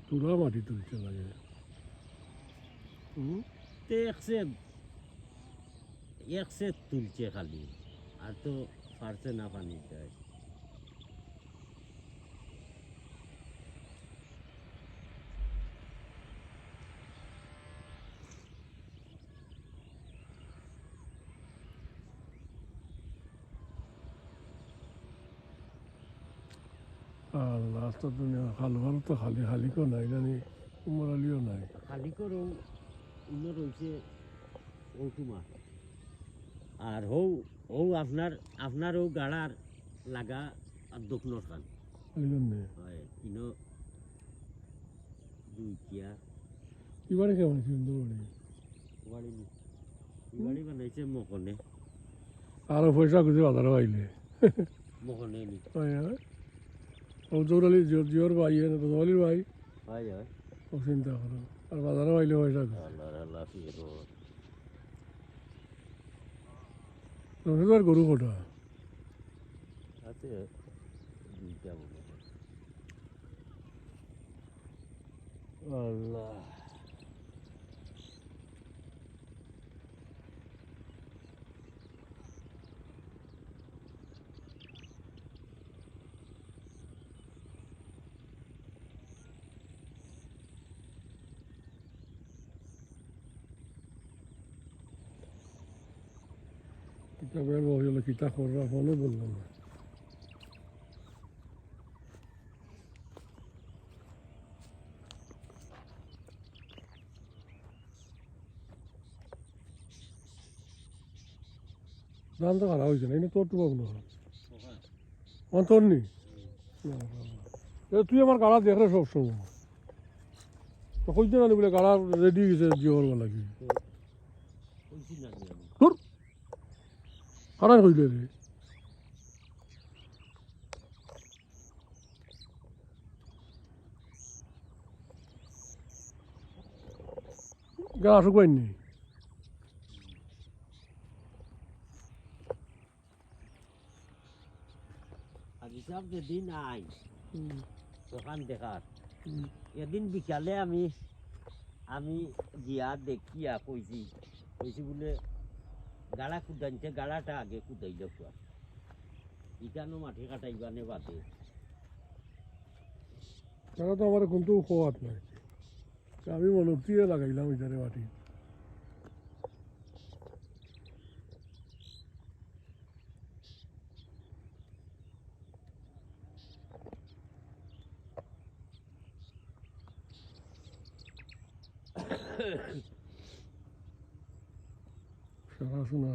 তুলা মাটি তুলছে লাগে তে একসে তুলছে খালি আর তো পারছে না পানি দেয় আল্লাহ তো দুনিয়া খাল ভালো তো খালি খালি কেউ নাই জানি উমরালিও নাই খালি করে উনো রয়েছে ওটুমা আর আপনার ও গাড়ার লাগা আর দক্ষিণ খান এই জন্যে হয় ইনো দুইটিয়া এবারে কেমন সুন্দর বাড়ি বাড়ি বানাইছে মকনে আরো পয়সা খুঁজে বাজারও আইলে মকনে নি ও জৌরালি জিওর ভাই দোয়ালির ভাই হয় হয় ও চিন্তা করো আর বাজারও আইলে পয়সা আল্লাহ আল্লাহ ফির আর গরু কোটা আছে দুইটা মনে আল্লাহ কিতাবের বই হলো কিতাব কররা ফোনও বললাম না দাম তো খারাপ হয়েছে না এনে তোর টুকু না আমার তোর নি তুই আমার গাড়া দেখ রে সবসময় তো কইতে না বলে গাড়া রেডি গেছে জিওর বলা কি তোর কারা কইলে রে গাড়া শুকাই নি আর হিসাব যেদিন আই দোকান দেখার এদিন বিকালে আমি গিয়া দেখিয়া কইছি বলে গাড়া কুদাইছে গাড়াটা আগে কুদাইল কুয়া ইটানো মাটি কাটাইবানে বাদে তারা তো আমার কিন্তু খোয়াত নাই আমি মনে দিয়ে লাগাইলাম ইটারে মাটি সারা শোনা